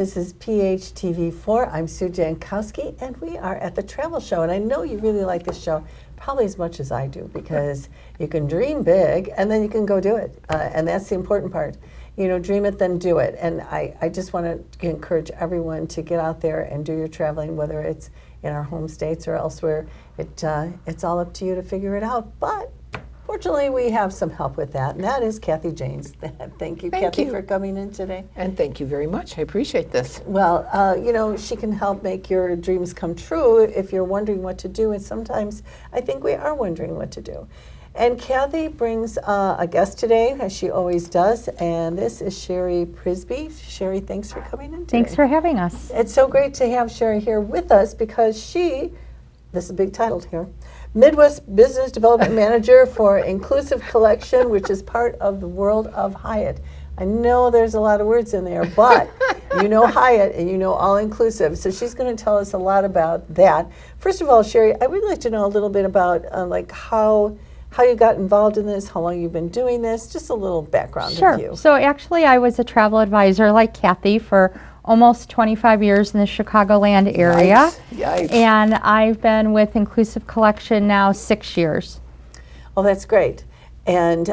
This is PHTV4. I'm Sue Jankowski, and we are at the Travel Show. And I know you really like this show probably as much as I do, because you can dream big and then you can go do it. And that's the important part. You know, dream it, then do it. And I just want to encourage everyone to get out there and do your traveling, whether it's in our home states or elsewhere. It's all up to you to figure it out. But fortunately, we have some help with that, and that is Kathy Janes. Thank you, Kathy, for coming in today. And thank you very much. I appreciate this. Well, you know, she can help make your dreams come true if you're wondering what to do, and sometimes I think we are wondering what to do. And Kathy brings a guest today, as she always does, and this is Sherry Prisby. Sherry, thanks for coming in today. Thanks for having us. It's so great to have Sherry here with us, because this is a big title here, Midwest Business Development Manager for Inclusive Collection, which is part of the world of Hyatt. I know there's a lot of words in there, but you know Hyatt and you know all inclusive. So she's going to tell us a lot about that. First of all, Sherry, I would like to know a little bit about like how you got involved in this, how long you've been doing this, just a little background of you. So actually I was a travel advisor like Kathy for almost 25 years in the Chicagoland area. Yikes. And I've been with Inclusive Collection now 6 years. Oh, that's great. And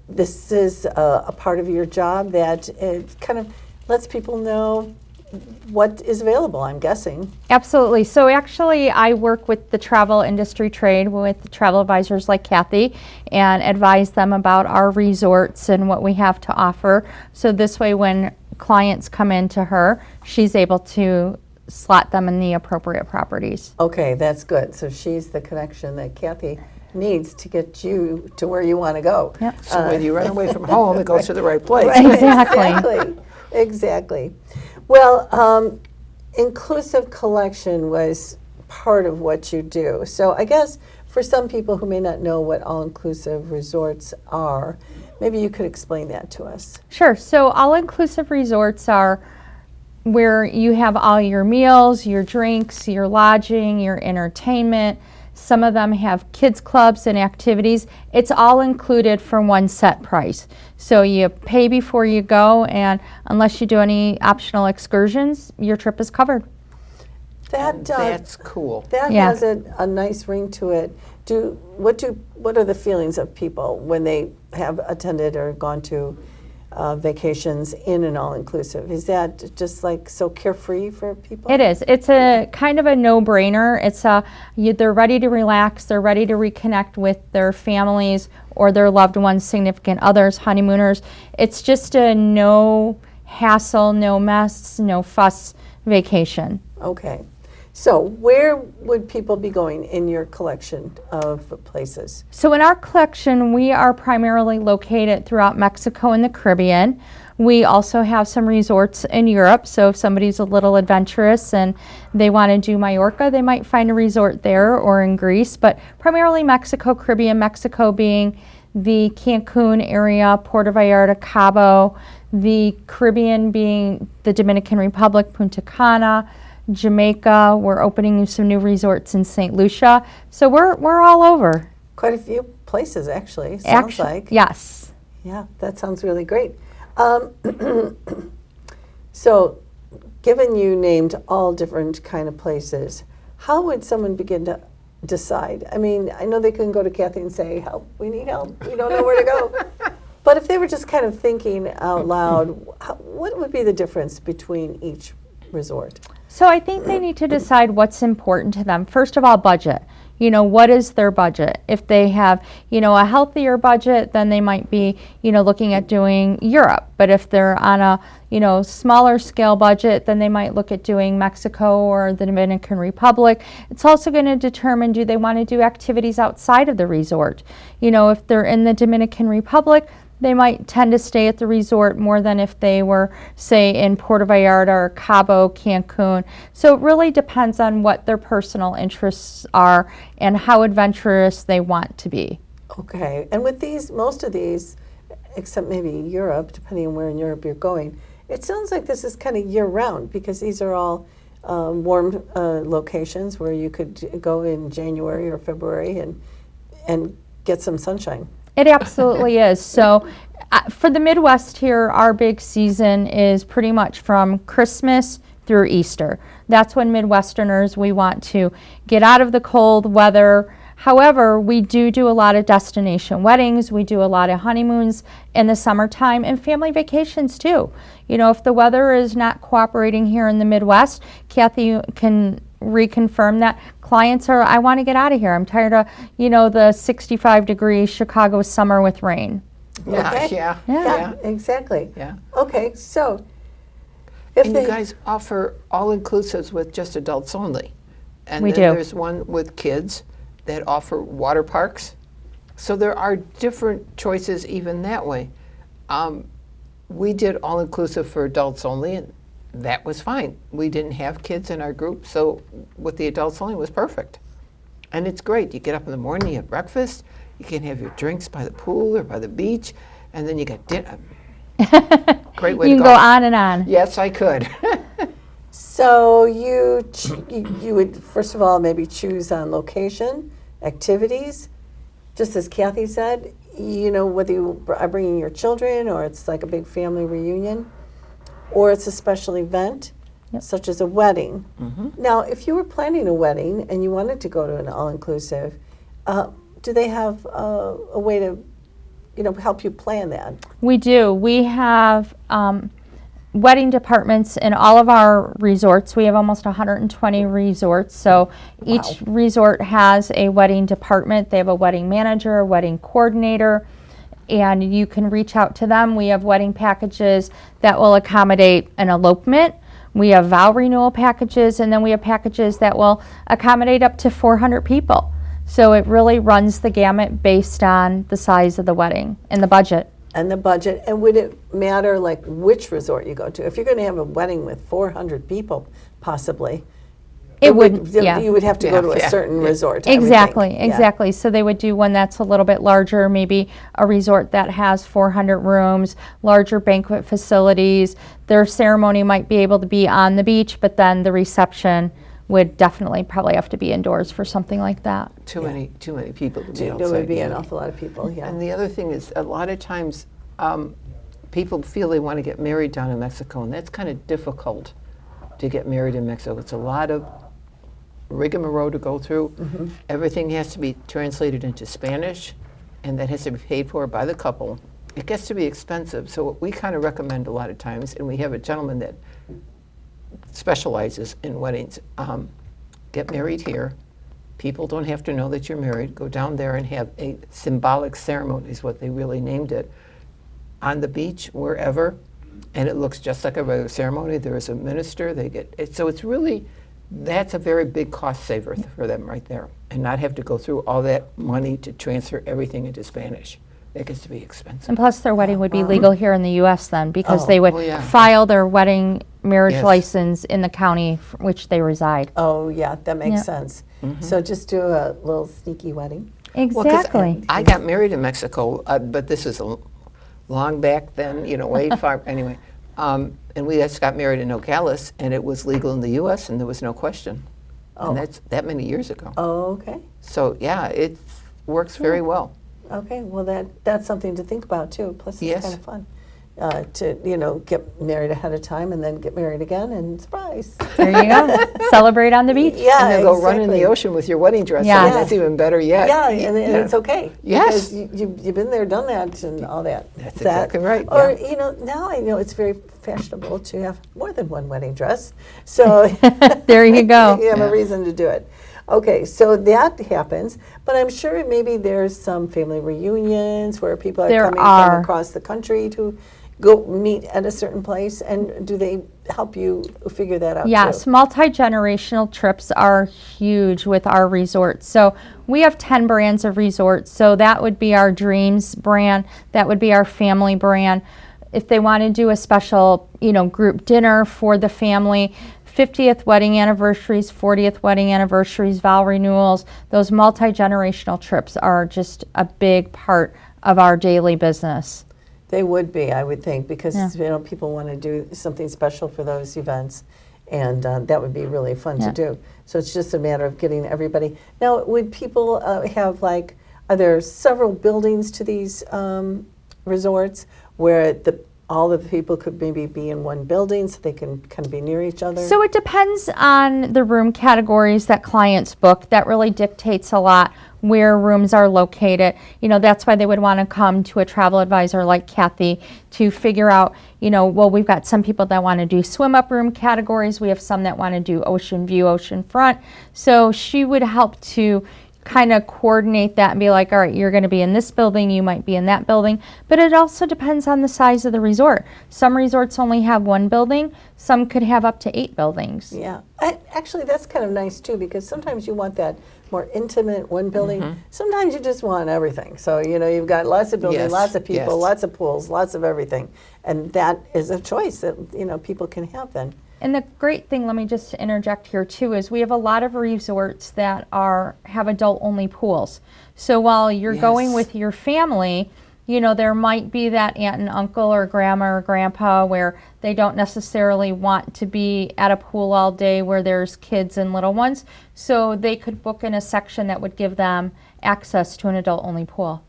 this is a part of your job that it kind of lets people know what is available, I'm guessing. Absolutely. So actually I work with the travel industry trade with the travel advisors like Kathy and advise them about our resorts and what we have to offer. So this way when clients come into her, she's able to slot them in the appropriate properties. Okay, that's good. So she's the connection that Kathy needs to get you to where you want to go. Yep. So when you run away from home, it goes to the right place. Exactly. Exactly. Well, Inclusive Collection was part of what you do. So I guess for some people who may not know what all-inclusive resorts are, maybe you could explain that to us. Sure. So all-inclusive resorts are where you have all your meals, your drinks, your lodging, your entertainment. Some of them have kids clubs and activities. It's all included for one set price. So you pay before you go, and unless you do any optional excursions, your trip is covered. That's cool. That has a nice ring to it. What are the feelings of people when they have attended or gone to vacations in an all-inclusive? Is that just like so carefree for people? It is. It's a kind of a no-brainer. They're ready to relax. They're ready to reconnect with their families or their loved ones, significant others, honeymooners. It's just a no hassle, no mess, no fuss vacation. Okay. So where would people be going in your collection of places? So in our collection, we are primarily located throughout Mexico and the Caribbean. We also have some resorts in Europe, so if somebody's a little adventurous and they want to do Mallorca, they might find a resort there, or in Greece, but primarily Mexico, Caribbean, Mexico being the Cancun area, Puerto Vallarta, Cabo, the Caribbean being the Dominican Republic, Punta Cana, Jamaica. We're opening some new resorts in St. Lucia. So we're all over. Quite a few places, actually, sounds like. Yes. Yeah, that sounds really great. So, given you named all different kind of places, how would someone begin to decide? I mean, I know they can go to Kathy and say, help, we need help, we don't know where to go. But if they were just kind of thinking out loud, what would be the difference between each resort? So I think they need to decide what's important to them. First of all, budget. You know, what is their budget? If they have, you know, a healthier budget, then they might be, you know, looking at doing Europe. But if they're on a, you know, smaller scale budget, then they might look at doing Mexico or the Dominican Republic. It's also going to determine, do they want to do activities outside of the resort? You know, if they're in the Dominican Republic, they might tend to stay at the resort more than if they were, say, in Puerto Vallarta or Cabo, Cancun. So it really depends on what their personal interests are and how adventurous they want to be. Okay, and with these, most of these, except maybe Europe, depending on where in Europe you're going, it sounds like this is kind of year-round, because these are all warm locations where you could go in January or February and get some sunshine. It absolutely is. So For the Midwest here, our big season is pretty much from Christmas through Easter. That's when Midwesterners, we want to get out of the cold weather. However, we do a lot of destination weddings. We do a lot of honeymoons in the summertime and family vacations too. You know, if the weather is not cooperating here in the Midwest, Kathy can reconfirm that clients are, I want to get out of here. I'm tired of, you know, the 65-degree Chicago summer with rain. Yeah, Okay. yeah. Exactly. Yeah. Okay, so if And they, you guys offer all-inclusives with just adults only. And We then do. there's one with kids that offer water parks. So there are different choices even that way. We did all-inclusive for adults only, and that was fine. We didn't have kids in our group, so with the adults only was perfect. And it's great. You get up in the morning, you have breakfast, you can have your drinks by the pool or by the beach, and then you get dinner. Great way You to can go. go on and on. Yes, I could. so you would first of all maybe choose on location, activities, just as Kathy said, you know, whether you are bringing your children or it's like a big family reunion or it's a special event, such as a wedding. Now, if you were planning a wedding and you wanted to go to an all-inclusive, do they have a way to, you know, help you plan that? We do. We have wedding departments in all of our resorts. We have almost 120 resorts. So each resort has a wedding department. They have a wedding manager, a wedding coordinator, and you can reach out to them. We have wedding packages that will accommodate an elopement. We have vow renewal packages, and then we have packages that will accommodate up to 400 people. So it really runs the gamut based on the size of the wedding and the budget. And the budget, and would it matter like which resort you go to? If you're going to have a wedding with 400 people, possibly, It would, yeah. you would have to go to a Yeah. certain resort. I would think. Exactly, Yeah. exactly. So they would do one that's a little bit larger, maybe a resort that has 400 rooms, larger banquet facilities. Their ceremony might be able to be on the beach, but then the reception would definitely probably have to be indoors for something like that. Too many people to be There outside. would be an yeah. awful lot of people, yeah. And the other thing is, a lot of times, people feel they want to get married down in Mexico, and that's kind of difficult to get married in Mexico. It's a lot of rigmarole to go through. Everything has to be translated into Spanish, and that has to be paid for by the couple. It gets to be expensive, so what we kind of recommend a lot of times, and we have a gentleman that specializes in weddings, get married here. People don't have to know that you're married. Go down there and have a symbolic ceremony, is what they really named it, on the beach, wherever, and it looks just like a regular ceremony. There is a minister. They get it, so it's really, that's a very big cost saver for them right there, and not have to go through all that money to transfer everything into Spanish. That gets to be expensive. And plus their wedding would be legal here in the U.S. then, because Oh. they would Oh, yeah. file their wedding marriage Yes. license in the county which they reside. Oh, yeah, that makes Yeah. sense. So just do a little sneaky wedding. Well, 'cause Exactly. I got married in Mexico, but this is long back then, you know, way far, anyway. And we just got married in Nogales, and it was legal in the U.S., and there was no question. Oh. And that's that many years ago. Oh, okay. So, yeah, it works very well. Okay, well, that's something to think about, too. Plus, it's Yes. kind of fun to, you know, get married ahead of time and then get married again and surprise. There you go. Celebrate on the beach. Yeah, And then go run in the exactly. ocean with your wedding dress Yeah. on. That's even better yet. Yeah, and it's okay. Yes. Because you've been there, done that, and all that. That's exactly right, Or, yeah. you know, now I know it's very fashionable to have more than one wedding dress. So There you go. you have Yeah. a reason to do it. Okay, so that happens, but I'm sure maybe there's some family reunions where people are There coming are. from across the country to go meet at a certain place, and do they help you figure that out Yes, too? multi-generational trips are huge with our resorts. So we have 10 brands of resorts. So that would be our Dreams brand. That would be our family brand. If they want to do a special, you know, group dinner for the family, 50th wedding anniversaries, 40th wedding anniversaries, vow renewals, those multi-generational trips are just a big part of our daily business. They would be, I would think, because Yeah. you know people want to do something special for those events, and that would be really fun Yeah. to do. So it's just a matter of getting everybody. Now, would people have like? Are there several buildings to these resorts where all the people could maybe be in one building so they can kind of be near each other? So it depends on the room categories that clients book. That really dictates a lot where rooms are located. You know, that's why they would want to come to a travel advisor like Kathy to figure out, you know, well, we've got some people that want to do swim up room categories. We have some that want to do ocean view, ocean front. So she would help to kind of coordinate that and be like, all right, you're going to be in this building, you might be in that building. But it also depends on the size of the resort. Some resorts only have one building, some could have up to 8 buildings. Yeah, actually that's kind of nice too, because sometimes you want that more intimate one building. Sometimes you just want everything. So, you know, you've got lots of buildings, Yes, lots of people, yes. lots of pools, lots of everything. And that is a choice that, you know, people can have then. And the great thing, let me just interject here too, is we have a lot of resorts that have adult-only pools. So while you're going Yes. with your family, you know, there might be that aunt and uncle or grandma or grandpa where they don't necessarily want to be at a pool all day where there's kids and little ones. So they could book in a section that would give them access to an adult-only pool.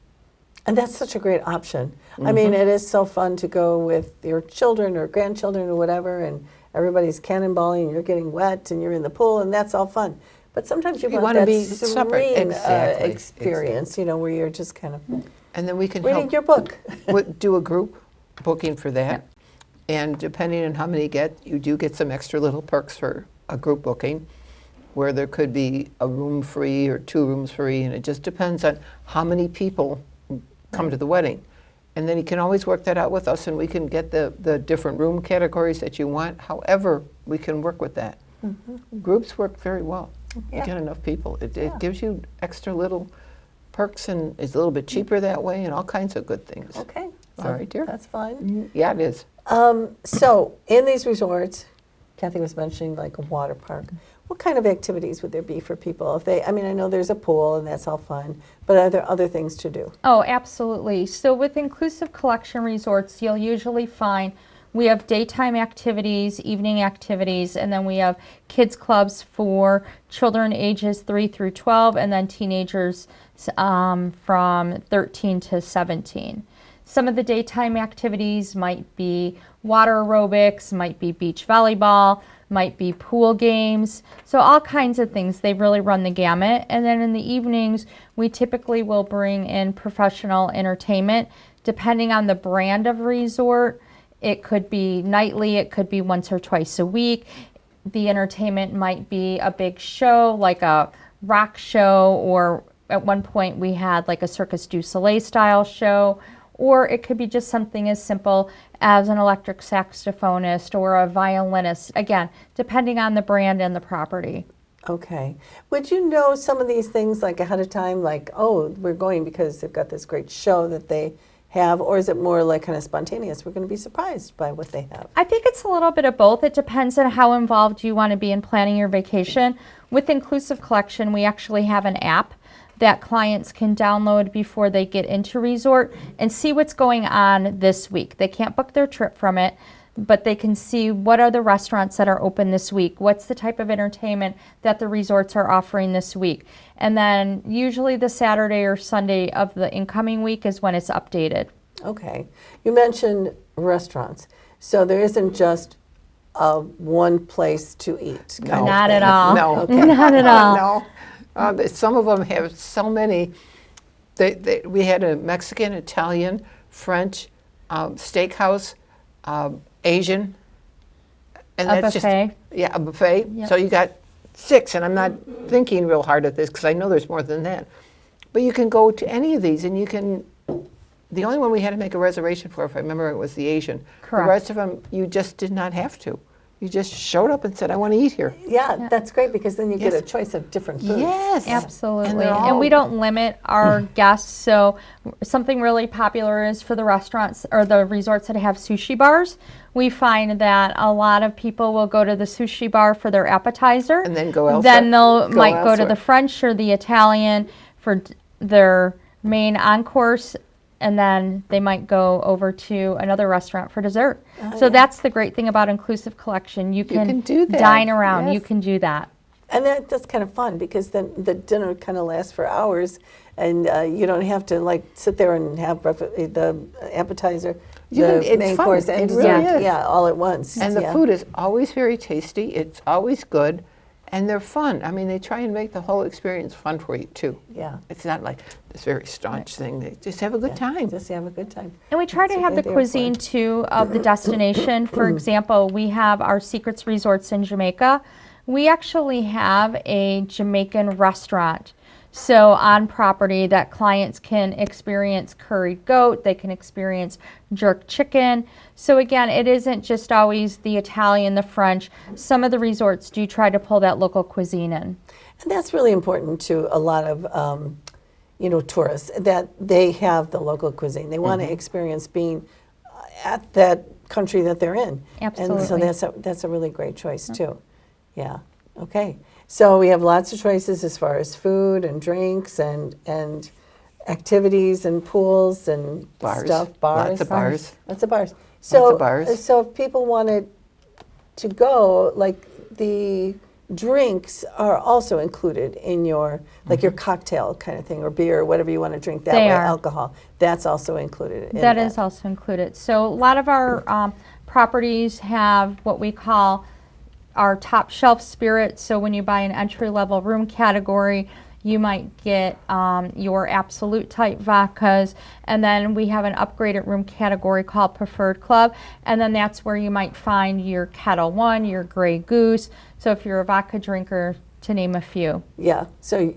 And that's such a great option. I mean, it is so fun to go with your children or grandchildren or whatever, and everybody's cannonballing, and you're getting wet, and you're in the pool, and that's all fun. But sometimes you want wanna that be separate. serene Exactly, experience, you know, where you're just kind of And then we can reading help your book. do a group booking for that. And depending on how many you get, you do get some extra little perks for a group booking, where there could be a room free or 2 rooms free, and it just depends on how many people come to the wedding. And then you can always work that out with us, and we can get the different room categories that you want. However, we can work with that. Groups work very well. Yeah. You get enough people. It gives you extra little perks, and it's a little bit cheaper that way, and all kinds of good things. Okay. All right, dear. That's fine. Yeah, it is. So in these resorts, Kathy was mentioning like a water park. What kind of activities would there be for people if they, I mean, I know there's a pool and that's all fun, but are there other things to do? Oh, absolutely. So with Inclusive Collection Resorts, you'll usually find we have daytime activities, evening activities, and then we have kids clubs for children ages 3 through 12, and then teenagers from 13 to 17. Some of the daytime activities might be water aerobics, might be beach volleyball, might be pool games, so all kinds of things. They really run the gamut. And then in the evenings, we typically will bring in professional entertainment. Depending on the brand of resort, it could be nightly, it could be once or twice a week. The entertainment might be a big show, like a rock show, or at one point we had like a Circus du Soleil style show, or it could be just something as simple as an electric saxophonist or a violinist, again, depending on the brand and the property. Okay. Would you know some of these things like ahead of time, like, oh, we're going because they've got this great show that they have, or is it more like kind of spontaneous? We're going to be surprised by what they have. I think it's a little bit of both. It depends on how involved you want to be in planning your vacation. With Inclusive Collection, we actually have an app that clients can download before they get into resort and see what's going on this week. They can't book their trip from it, but they can see what are the restaurants that are open this week, what's the type of entertainment that the resorts are offering this week. And then usually the Saturday or Sunday of the incoming week is when it's updated. Okay. You mentioned restaurants. So there isn't just one place to eat. No. Not at all. No. Okay. Not at all. No. Some of them have so many. We had a Mexican, Italian, French, steakhouse, Asian, and A that's buffet. just a buffet. Yep. So you got 6, and I'm not thinking real hard at this because I know there's more than that. But you can go to any of these, and you can. The only one we had to make a reservation for, if I remember, it was the Asian. Correct. The rest of them, you just did not have to. You just showed up and said, "I want to eat here." Yeah, that's great because then you get Yes. a choice of different foods. Yes, Absolutely. And they're And we all- don't limit our guests. So something really popular is for the restaurants or the resorts that have sushi bars. We find that a lot of people will go to the sushi bar for their appetizer. And then go elsewhere. Then they'll Go might go to elsewhere. the French or the Italian for their main encourse. And then they might go over to another restaurant for dessert. So that's the great thing about Inclusive Collection. You can can do that. dine around. You Yes. can do that. And that's kind of fun because then the dinner kind of lasts for hours, and you don't have to like sit there and have the appetizer, the It's main fun. course, and It really dessert, is. yeah, all at once. And the yeah. food is always very tasty. It's always good, and they're fun. I mean, they try and make the whole experience fun for you too. Yeah. It's not like this very staunch thing. They just have a good time. Just have a good time. And we try to That's have what the they're there for. cuisine too of the destination. For example, we have our Secrets Resorts in Jamaica. We actually have a Jamaican restaurant. So on property that clients can experience curried goat, they can experience jerk chicken. So again, it isn't just always the Italian, the French. Some of the resorts do try to pull that local cuisine in. And that's really important to a lot of, tourists, that they have the local cuisine. They want to experience being at that country that they're in. And so Absolutely. that's a really great choice too. Yeah. Okay. So we have lots of choices as far as food and drinks and activities and pools and Bars. stuff. Bars. Lots of bars. Lots of bars. So, of bars. So if people wanted to go, like the drinks are also included in your, like your cocktail kind of thing, or beer, or whatever you want to drink that They way, are. alcohol. That's also included in That is also included. So a lot of our properties have what we call our top shelf spirits. So when you buy an entry level room category, you might get your absolute type vodkas, and then we have an upgraded room category called Preferred Club, and then that's where you might find your Kettle One, your Grey Goose. So if you're a vodka drinker, to name a few. Yeah, so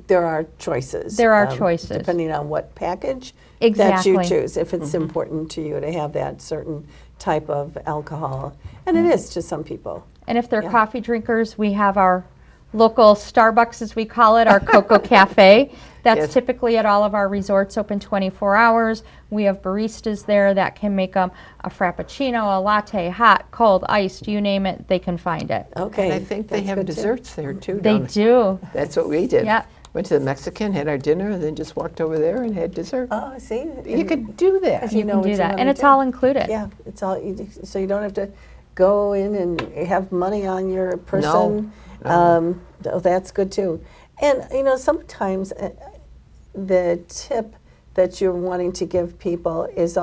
there are choices. There are choices. Depending on what package that Exactly. you choose, if it's important to you to have that certain type of alcohol. And it is to some people. And if they're Yeah. coffee drinkers, we have our local Starbucks, as we call it, our Cocoa Cafe. That's Yes. typically at all of our resorts, open 24 hours. We have baristas there that can make them a frappuccino, a latte, hot, cold, iced, you name it, they can find it. Okay. And I think they that's have good too. desserts there too, They don't do. That's what we did. Yeah. Went to the Mexican, had our dinner, and then just walked over there and had dessert. Oh, see? You could do that. You You know can what do you that. wanna And it's do. all included. Yeah, it's all, so you don't have to go in and have money on your person. No. That's good too. And, sometimes the tip that you're wanting to give people is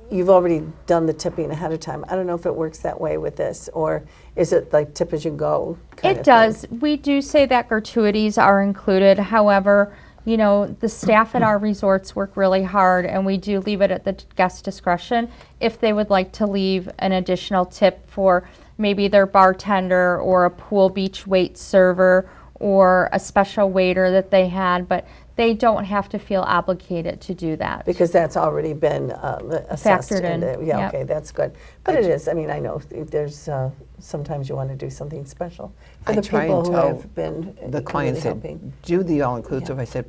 you've already done the tipping ahead of time. I don't know if it works that way with this, or is it like tip as you go kind It of does. We do say that gratuities are included. However, the staff at our resorts work really hard, and we do leave it at the guest discretion if they would like to leave an additional tip for maybe their bartender or a pool beach wait server or a special waiter that they had, but they don't have to feel obligated to do that. Because that's already been assessed. Factored in, Yeah, yep. okay, that's good. But it is, I mean, I know there's, sometimes you want to do something special for I the try people and who tell have been the clients really that helping. do the all-inclusive, I said,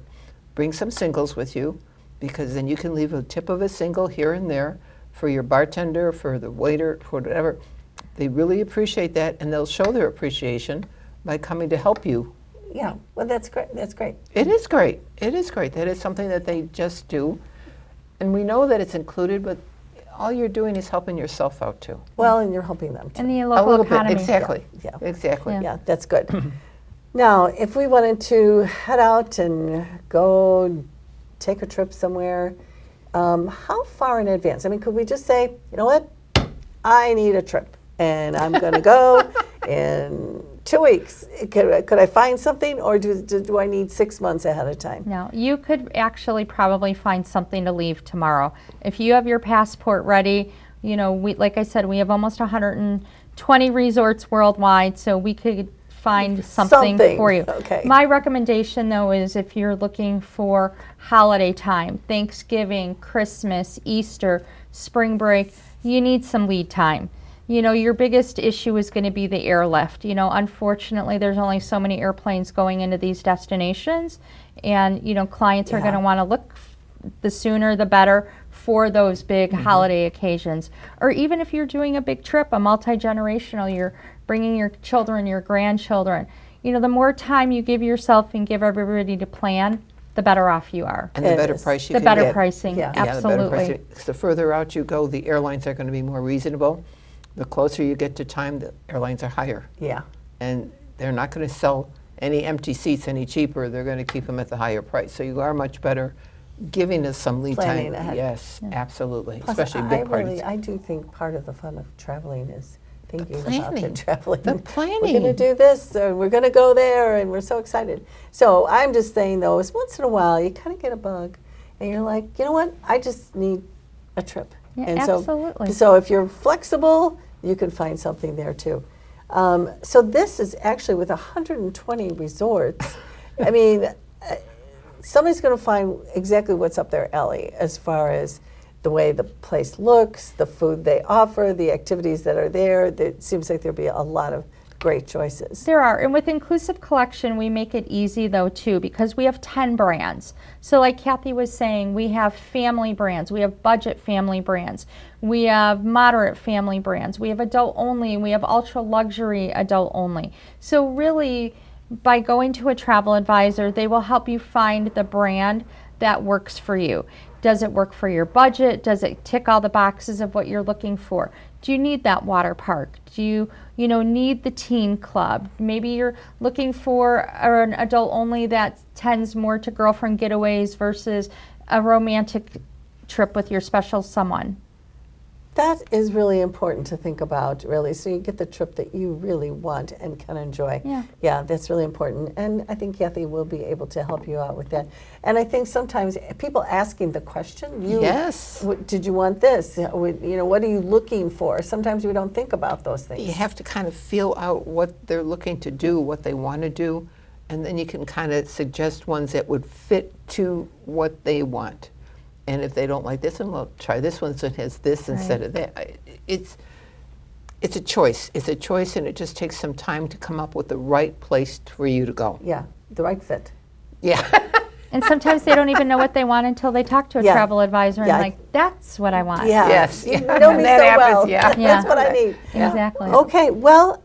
bring some singles with you, because then you can leave a tip of a single here and there for your bartender, for the waiter, for whatever. They really appreciate that, and they'll show their appreciation by coming to help you. Yeah, well, that's great, that's great. It is great. It is great. That is something that they just do. And we know that it's included, but all you're doing is helping yourself out too. Well, and you're helping them too. And the A local little economy. bit, exactly. Yeah. Exactly. Yeah. Yeah, that's good. Now, if we wanted to head out and go take a trip somewhere, how far in advance? I mean, could we just say, you know what, I need a trip, and I'm going to go in 2 weeks. Could I find something, or do I need 6 months ahead of time? No, you could actually probably find something to leave tomorrow. If you have your passport ready, like I said, we have almost 120 resorts worldwide, so we could find something for you. Okay. My recommendation, though, is if you're looking for holiday time, Thanksgiving, Christmas, Easter, spring break, you need some lead time. Your biggest issue is going to be the airlift. Unfortunately, there's only so many airplanes going into these destinations, and, clients are Yeah. going to want to look the sooner the better for those big holiday occasions. Or even if you're doing a big trip, a multi-generational, you're bringing your children, your grandchildren. The more time you give yourself and give everybody to plan, the better off you are. And the It better is. price you The can better get. pricing, Yeah. Yeah, the better absolutely. pricing. 'Cause the further out you go, the airlines are going to be more reasonable. The closer you get to time, the airlines are higher. Yeah. And they're not going to sell any empty seats any cheaper. They're going to keep them at the higher price. So you are much better giving us some lead Planning time. ahead. Yes, absolutely, Plus, especially big parties. I do think part of the fun of traveling is thinking about planning. the traveling. The We're planning. going to do this, or we're going to go there, and we're so excited. So I'm just saying, though, is once in a while you kind of get a bug, and you're like, you know what? I just need a trip. Yeah, and absolutely. So if you're flexible, you can find something there too. So this is actually with 120 resorts. I mean, somebody's going to find exactly what's up their alley as far as the way the place looks, the food they offer, the activities that are there. It seems like there'll be a lot of great choices. There are, and with Inclusive Collection, we make it easy though too, because we have 10 brands. So like Kathy was saying, we have family brands, we have budget family brands, we have moderate family brands, we have adult only, we have ultra luxury adult only. So really, by going to a travel advisor, they will help you find the brand that works for you. Does it work for your budget? Does it tick all the boxes of what you're looking for? Do you need that water park? Do you need the teen club? Maybe you're looking for an adult only that tends more to girlfriend getaways versus a romantic trip with your special someone. That is really important to think about, really, so you get the trip that you really want and can enjoy. Yeah, that's really important. And I think Kathy will be able to help you out with that. And I think sometimes people asking the question, Yes. Did you want this? What are you looking for? Sometimes we don't think about those things. You have to kind of feel out what they're looking to do, what they want to do, and then you can kind of suggest ones that would fit to what they want. And if they don't like this one, well, try this one so it has this instead of that. It's a choice. It's a choice, and it just takes some time to come up with the right place for you to go. Yeah, the right fit. Yeah. And sometimes they don't even know what they want until they talk to a travel advisor and like, that's what I want. Yeah. Yes. You know me so well. Yeah. That's what I need. Exactly. Okay, well,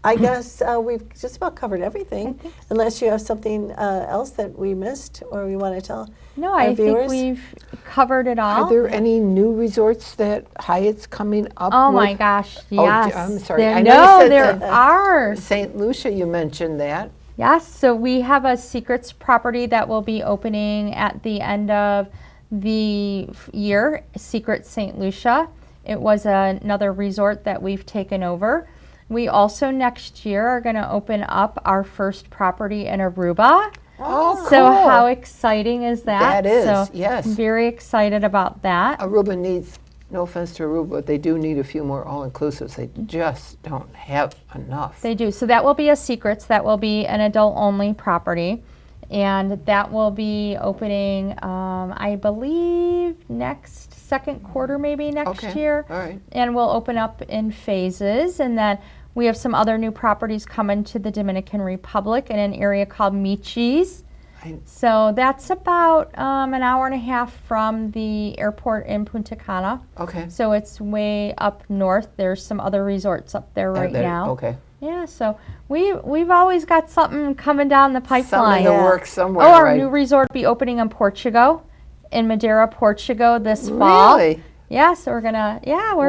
I guess we've just about covered everything, unless you have something else that we missed or we want to tell No, our I viewers. think we've covered it all. Are there any new resorts that Hyatt's coming up Oh with? my gosh, Oh, yes. I'm sorry. There, I know you no, said there that. are. St. Lucia, you mentioned that. Yes, so we have a Secrets property that will be opening at the end of the year, Secrets St. Lucia. It was another resort that we've taken over. We also next year are going to open up our first property in Aruba. Oh, So cool. how exciting is that? That is, so yes. I'm very excited about that. Aruba needs, no offense to Aruba, but they do need a few more all-inclusives. They just don't have enough. They do. So that will be a Secrets. That will be an adult-only property. And that will be opening, I believe, second quarter maybe next Okay. year. All right. And we'll open up in phases. And then we have some other new properties coming to the Dominican Republic in an area called Michis. So that's about an hour and a half from the airport in Punta Cana. Okay. So it's way up north. There's some other resorts up there right now. Okay. Yeah, so we've always got something coming down the pipeline. Something in the works somewhere, Oh, our right? new resort will be opening in Portugal, in Madeira, Portugal this fall. Really? Yeah, so we're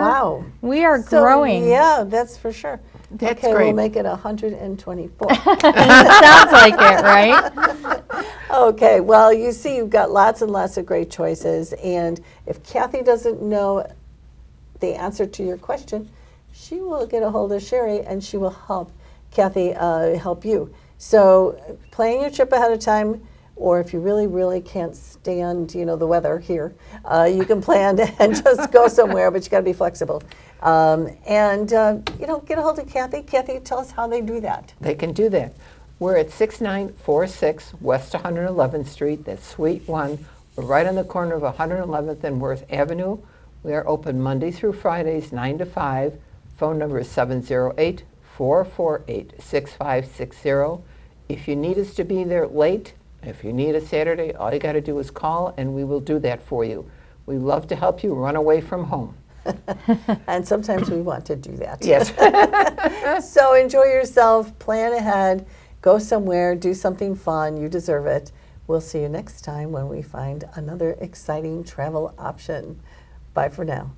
Wow. we are So, growing. Yeah, that's for sure. That's okay, great. we'll make it 124. Sounds like it, right? Okay, well, you see, you've got lots and lots of great choices. And if Kathy doesn't know the answer to your question, she will get a hold of Sherry and she will help Kathy help you. So plan your trip ahead of time, or if you really, really can't stand, the weather here, you can plan and just go somewhere, but you got to be flexible. Get a hold of Kathy. Kathy, tell us how they do that. They can do that. We're at 6946 West 111th Street. That's Suite 1. We're right on the corner of 111th and Worth Avenue. We are open Monday through Fridays, 9 to 5. Phone number is 708-448-6560. If you need us to be there late, if you need a Saturday, all you got to do is call and we will do that for you. We love to help you run away from home. And sometimes we want to do that. Yes. So enjoy yourself, plan ahead, go somewhere, do something fun. You deserve it. We'll see you next time when we find another exciting travel option. Bye for now.